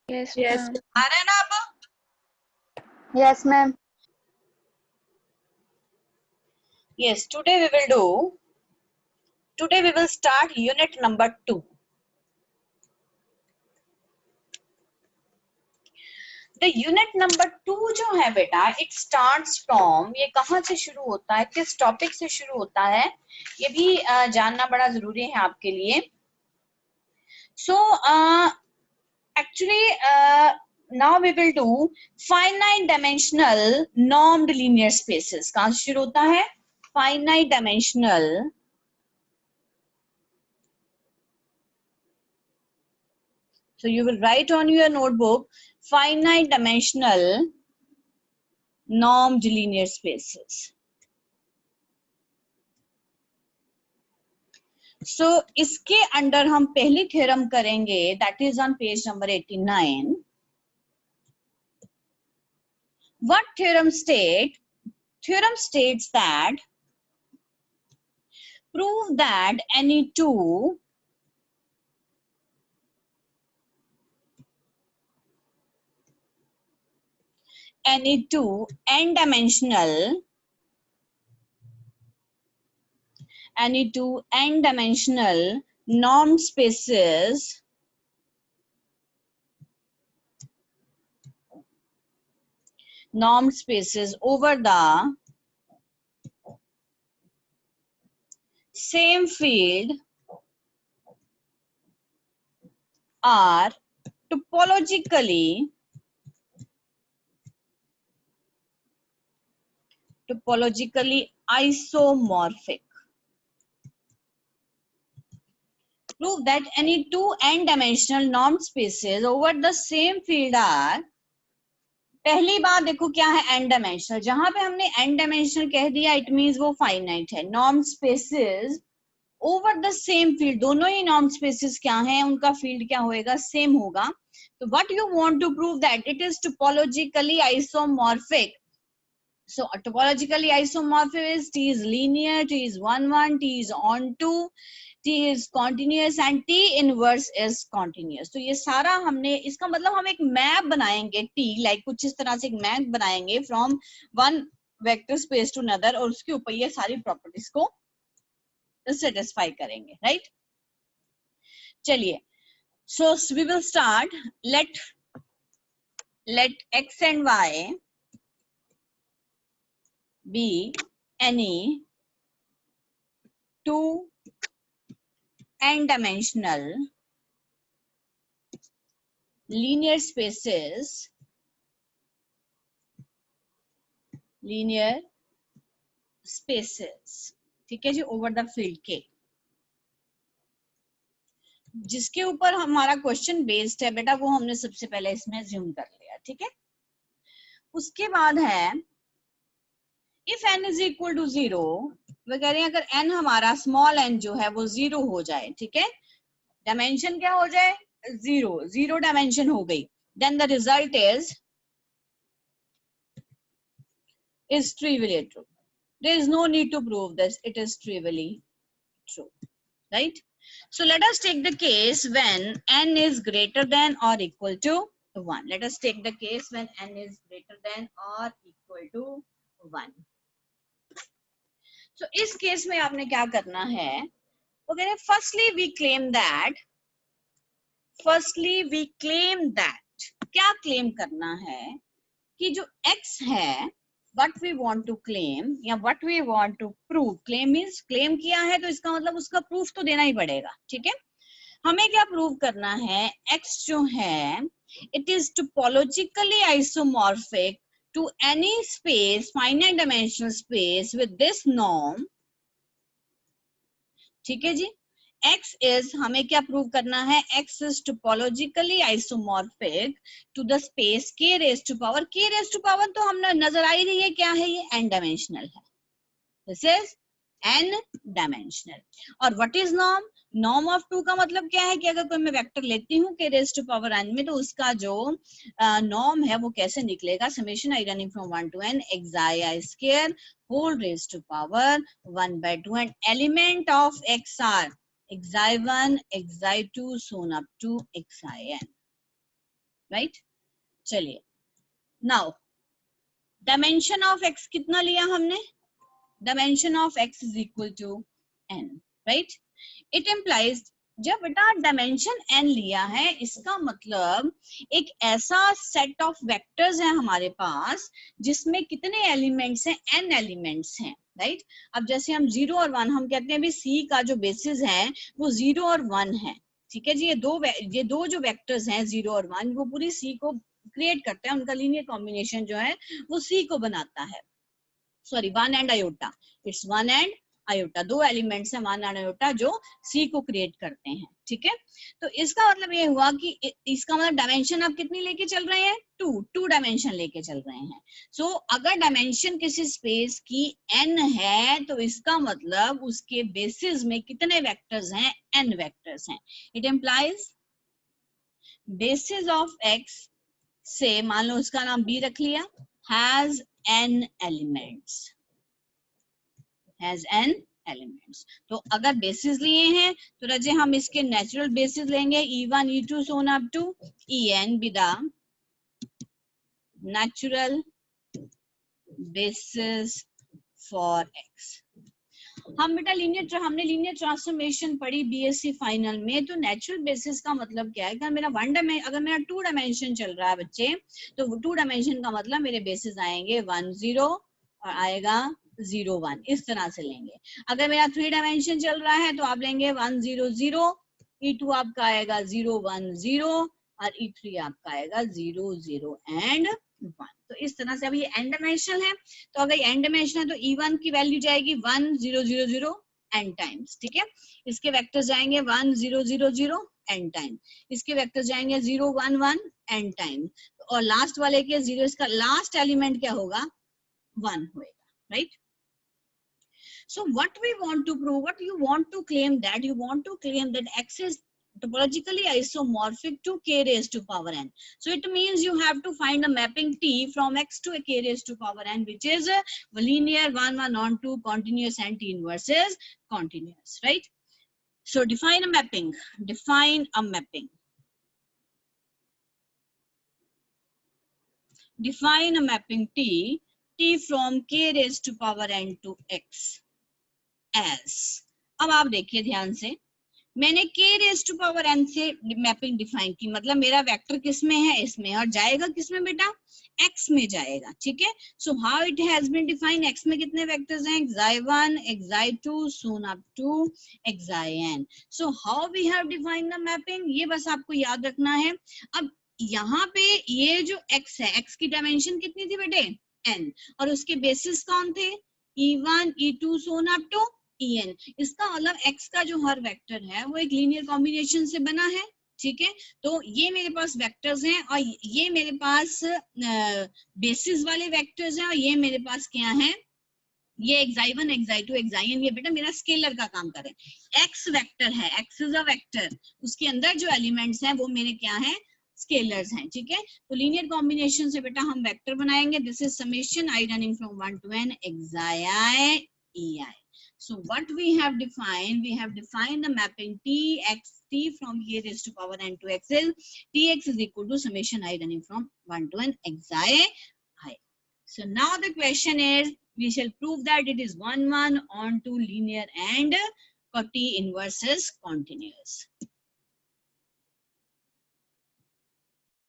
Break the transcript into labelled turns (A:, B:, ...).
A: Yes,
B: Yes.
A: ma'am.
B: आ रहा है ना अब?
C: Yes, ma'am.
B: Yes, today we will start unit number 2. The unit number 2 जो है बेटा, it starts from, ये कहाँ से शुरू होता है, किस टॉपिक से शुरू होता है, ये भी जानना बड़ा जरूरी है आपके लिए. So actually now we will do finite dimensional normed linear spaces. कहाँ से शुरू होता है? Finite dimensional So you will write on your notebook finite dimensional normed linear spaces. So इसके अंडर हम पहली थ्योरम करेंगे, that is on page number 89. What theorem state? Theorem states that prove that any two n-dimensional normed spaces over the same field are topologically isomorphic. Prove that any two n-dimensional normed spaces over the same field are, पहली बात देखो क्या है n dimensional, जहां पे हमने n dimensional कह दिया इट मींस वो फाइनाइट है. normed spaces over the same field, दोनों ही normed spaces क्या हैं, उनका field क्या होएगा, same होगा. तो what you want to prove that it is topologically isomorphic. So topologically isomorphic is T is linear, T is 1 1, T is onto, T is continuous and T inverse is continuous. तो ये सारा हमने, इसका मतलब हम एक मैप बनाएंगे T, like कुछ इस तरह से एक मैप बनाएंगे from one vector space to another, और उसके ऊपर ये सारी properties को satisfy करेंगे, right? चलिए, so we will start. Let x and y be any two n-dimensional linear spaces ठीक है जी, ओवर द फील्ड के, जिसके ऊपर हमारा क्वेश्चन बेस्ड है बेटा, वो हमने सबसे पहले इसमें ज्यूम कर लिया. ठीक है, उसके बाद है if n is equal to 0, वो कह रहे हैं अगर n हमारा स्मॉल n जो है वो 0 हो जाए, ठीक है, डायमेंशन क्या हो जाए, 0 डायमेंशन हो गई, then the result is trivially true. There is no need to prove this, it is trivially true, right? So let us take the case when n is greater than or equal to 1. Let us take the case when n is greater than or equal to 1. So इस case में आपने क्या करना है, वो कह रहे हैं firstly we claim that क्या claim करना है कि जो x है, what we want to claim या what we want to prove, claim is claim किया है तो इसका मतलब उसका proof तो देना ही पड़ेगा. ठीक है, हमें क्या प्रूव करना है, x जो है it is topologically isomorphic to any space, finite dimensional space with this norm. ठीक है जी, x is, हमें क्या प्रूव करना है, x is topologically isomorphic to the space k raised to power. k raised to power तो हमने नजर आई रही है, क्या है ये, n dimensional है. This is n dimensional. और what is norm? norm of 2 का मतलब क्या है कि अगर कोई मैं वेक्टर लेती हूँ k raised to power n में, तो उसका जो norm है वो कैसे निकलेगा, summation I running from 1 to n xi square whole raised to power 1 by 2, and element of x are xi1, xi2 so on up to xin. Right. चलिए now dimension of x कितना लिया हमने, dimension of x is equal to n, right. It implies जब बेटा dimension n लिया है, इसका मतलब एक ऐसा सेट ऑफ वेक्टर्स है हमारे पास जिसमें कितने एलिमेंट्स हैं, n एलिमेंट्स हैं, राइट। अब जैसे हम 0 और 1 हम कहते हैं भी C का जो बेसिस है वो 0 और 1 है, ठीक है जी। ये दो जो वेक्टर्स हैं 0 और 1 वो पूरी C को क्रिएट करते हैं, उनका लीनियर कॉम्बिनेशन जो है वो C को बनाता है। Sorry 1 and iota, it's 1 and iota, दो एलिमेंट्स हैं 1 एंड आयोटा जो C को क्रिएट करते हैं, ठीक है। तो इसका मतलब ये हुआ कि इसका मतलब डायमेंशन आप कितनी लेके चल रहे हैं, टू डायमेंशन लेके चल रहे हैं। सो अगर डायमेंशन किसी स्पेस की n है तो इसका मतलब उसके बेसिस में कितने वेक्टर्स हैं, n वेक्टर्स हैं। It implies basis of x से, मान लो उसका नाम b रख लिया, has n elements, has n elements. तो अगर बेसिस लिए हैं तो रजे हम इसके नेचुरल बेसिस लेंगे e1 e2 so on up to en be the natural basis for x। हम बेटा हमने लीनियर ट्रांसफॉर्मेशन पढ़ी बीएससी फाइनल में, तो नेचुरल बेसिस का मतलब क्या है, अगर मेरा 2 डायमेंशन चल रहा है बच्चे, तो 2 डायमेंशन का मतलब मेरे बेसिस आएंगे 1 0 और आएगा 0 1, इस तरह से लेंगे। अगर मेरा 3 डायमेंशन चल रहा है तो आप लेंगे 1 0 0, E2 आपका आएगा 0 1 0 और E3 आपका आएगा 0 0 एंड 1। तो इस तरह से, अब ये n डायमेंशनल है, तो अगर ये n डायमेंशन है तो E1 की वैल्यू जाएगी 1 0 0 0 n टाइम्स, ठीक है। इसके वेक्टर्स जाएंगे 1 0 0 0 n टाइम, इसके वेक्टर्स जाएंगे 0 1 1 n टाइम, और लास्ट वाले के 0, इसका लास्ट एलिमेंट क्या होगा, 1 होएगा, right. So what we want to prove, what you want to claim that, you want to claim that x is topologically isomorphic to k raised to power n. So it means you have to find a mapping T from x to k raised to power n, which is linear 1 1 on 2 continuous and T inverse is continuous, right? So define a mapping, define a mapping. Define a mapping T from k raised to power n to x as, अब आप देखिए ध्यान से, मैंने k raise to power n से mapping define की, मतलब मेरा वेक्टर किस में है, इसमें, और जाएगा किस में बेटा, x में जाएगा, ठीक है। So how it has been defined, x में कितने वेक्टर्स हैं, xi1 xi2 soon up to xin। So how we have defined the mapping, ये बस आपको याद रखना है। अब यहाँ पे ये जो x है, x की डायमेंशन कितनी थी बेटे, n, और उसके बेसिस कौन थे, e1 e2 soon up to en। इसका मतलब x का जो हर वेक्टर है वो एक लीनियर कॉम्बिनेशन से बना है, ठीक है। तो ये मेरे पास वेक्टर्स हैं और ये मेरे पास बेसिस वाले वेक्टर्स हैं, और ये मेरे पास क्या है, ये xi1 xi2 xin, ये बेटा मेरा स्केलर का काम करे। x वेक्टर है, x इज अ वेक्टर, उसके अंदर जो एलिमेंट्स हैं वो मेरे क्या है, स्केलर्स हैं, ठीक है। तो लीनियर कॉम्बिनेशन से बेटा हम वेक्टर बनाएंगे, this is summation I running from 1 to n xi ei। So what we have defined the mapping T from k raised to power n to x is Tx is equal to summation I running from 1 to n xi I. So now the question is, we shall prove that it is 1 1 on to linear and T inverse is continuous.